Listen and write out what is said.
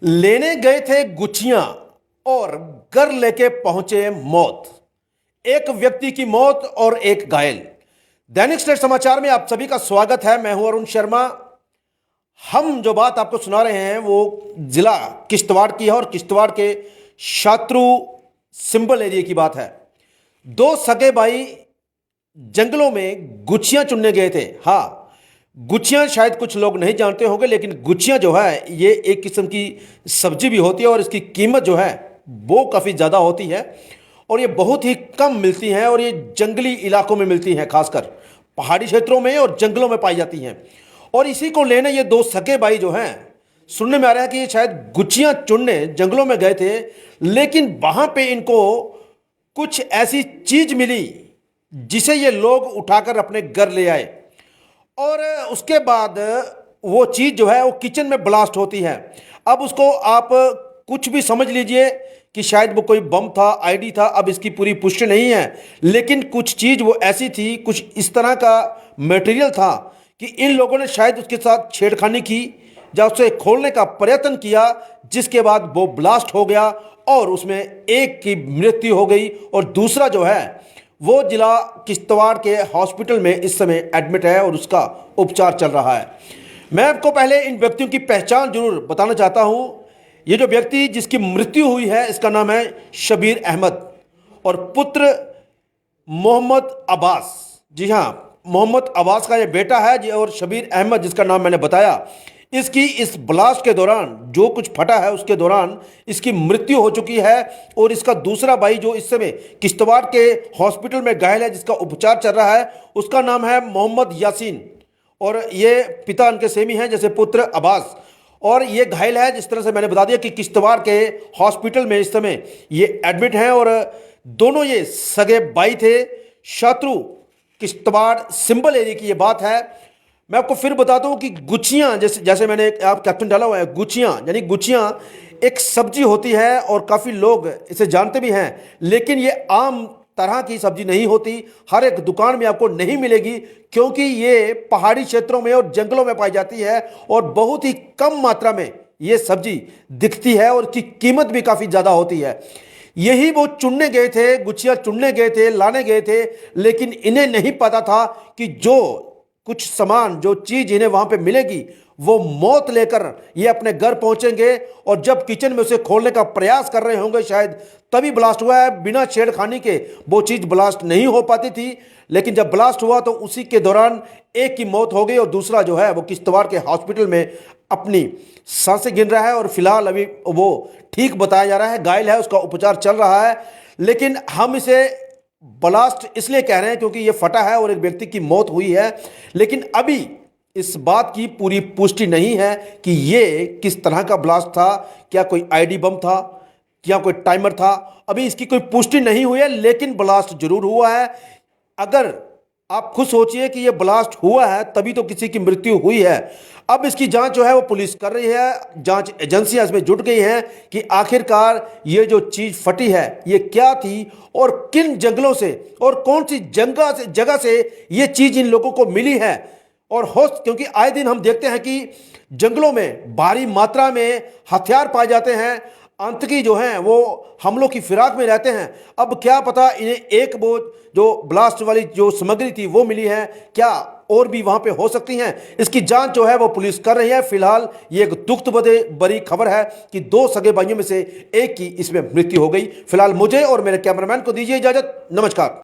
लेने गए थे गुच्छियां और घर लेके पहुंचे मौत। एक व्यक्ति की मौत और एक घायल। दैनिक स्टेट समाचार में आप सभी का स्वागत है। मैं हूं अरुण शर्मा। हम जो बात आपको सुना रहे हैं वो जिला किश्तवाड़ की है और किश्तवाड़ के शात्रु सिंबल एरिया की बात है। दो सगे भाई जंगलों में गुच्छियां चुनने गए थे। हाँ, गुच्छियां शायद कुछ लोग नहीं जानते होंगे, लेकिन गुच्छियां जो है ये एक किस्म की सब्जी भी होती है और इसकी कीमत जो है वो काफ़ी ज़्यादा होती है और ये बहुत ही कम मिलती हैं और ये जंगली इलाकों में मिलती हैं, खासकर पहाड़ी क्षेत्रों में और जंगलों में पाई जाती हैं। और इसी को लेने ये दो सगे भाई जो हैं, सुनने में आ रहा है कि ये शायद गुच्छियां चुनने जंगलों में गए थे, लेकिन वहाँ पे इनको कुछ ऐसी चीज़ मिली जिसे ये लोग उठाकर अपने घर ले आए और उसके बाद वो चीज़ जो है वो किचन में ब्लास्ट होती है। अब उसको आप कुछ भी समझ लीजिए कि शायद वो कोई बम था, आईडी था, अब इसकी पूरी पुष्टि नहीं है, लेकिन कुछ चीज़ वो ऐसी थी, कुछ इस तरह का मटेरियल था कि इन लोगों ने शायद उसके साथ छेड़खानी की या उसे खोलने का प्रयत्न किया, जिसके बाद वो ब्लास्ट हो गया और उसमें एक की मृत्यु हो गई और दूसरा जो है वो जिला किश्तवाड़ के हॉस्पिटल में इस समय एडमिट है और उसका उपचार चल रहा है। मैं आपको पहले इन व्यक्तियों की पहचान जरूर बताना चाहता हूं। ये जो व्यक्ति जिसकी मृत्यु हुई है इसका नाम है शबीर अहमद और पुत्र मोहम्मद अब्बास। जी हाँ, मोहम्मद अब्बास का ये बेटा है और शबीर अहमद जिसका नाम मैंने बताया, इसकी इस ब्लास्ट के दौरान जो कुछ फटा है उसके दौरान इसकी मृत्यु हो चुकी है और इसका दूसरा भाई जो इस समय किश्तवाड़ के हॉस्पिटल में घायल है, जिसका उपचार चल रहा है, उसका नाम है मोहम्मद यासीन और ये पिता उनके सेमी हैं जैसे पुत्र अब्बास। और ये घायल है, जिस तरह से मैंने बता दिया कि किश्तवाड़ के हॉस्पिटल में इस समय ये एडमिट हैं और दोनों ये सगे भाई थे। शत्रु किश्तवाड़ सिंबल एरिया की ये बात है। मैं आपको फिर बताता हूँ कि गुच्छियाँ जैसे जैसे मैंने आप कैप्टन डाला हुआ है, गुच्छियाँ यानी गुच्छियाँ एक सब्जी होती है और काफ़ी लोग इसे जानते भी हैं, लेकिन ये आम तरह की सब्जी नहीं होती, हर एक दुकान में आपको नहीं मिलेगी, क्योंकि ये पहाड़ी क्षेत्रों में और जंगलों में पाई जाती है और बहुत ही कम मात्रा में ये सब्जी दिखती है और इसकी कीमत भी काफ़ी ज़्यादा होती है। यही वो चुनने गए थे, गुच्छियाँ चुनने गए थे, लाने गए थे, लेकिन इन्हें नहीं पता था कि जो कुछ सामान, जो चीज़ इन्हें वहाँ पे मिलेगी वो मौत लेकर ये अपने घर पहुँचेंगे और जब किचन में उसे खोलने का प्रयास कर रहे होंगे शायद तभी ब्लास्ट हुआ है। बिना छेड़खानी के वो चीज़ ब्लास्ट नहीं हो पाती थी, लेकिन जब ब्लास्ट हुआ तो उसी के दौरान एक की मौत हो गई और दूसरा जो है वो किश्तवाड़ के हॉस्पिटल में अपनी सांसें गिन रहा है और फिलहाल अभी वो ठीक बताया जा रहा है, घायल है, उसका उपचार चल रहा है। लेकिन हम इसे ब्लास्ट इसलिए कह रहे हैं क्योंकि ये फटा है और एक व्यक्ति की मौत हुई है, लेकिन अभी इस बात की पूरी पुष्टि नहीं है कि ये किस तरह का ब्लास्ट था, क्या कोई आईडी बम था, क्या कोई टाइमर था, अभी इसकी कोई पुष्टि नहीं हुई है, लेकिन ब्लास्ट जरूर हुआ है। अगर आप खुद सोचिए कि ये ब्लास्ट हुआ है तभी तो किसी की मृत्यु हुई है। अब इसकी जांच जो है वो पुलिस कर रही है, जांच एजेंसियां इसमें जुट गई हैं कि आखिरकार ये जो चीज़ फटी है ये क्या थी और किन जंगलों से और कौन सी जगह से ये चीज़ इन लोगों को मिली है। और क्योंकि आए दिन हम देखते हैं कि जंगलों में भारी मात्रा में हथियार पाए जाते हैं, आतंकी जो हैं वो हमलों की फिराक में रहते हैं। अब क्या पता इन्हें एक वो जो ब्लास्ट वाली जो सामग्री थी वो मिली है, क्या और भी वहां पे हो सकती हैं। इसकी जांच जो है वो पुलिस कर रही है। फिलहाल ये एक दुख भरी खबर है कि दो सगे भाइयों में से एक की इसमें मृत्यु हो गई। फिलहाल मुझे और मेरे कैमरामैन को दीजिए इजाजत। नमस्कार।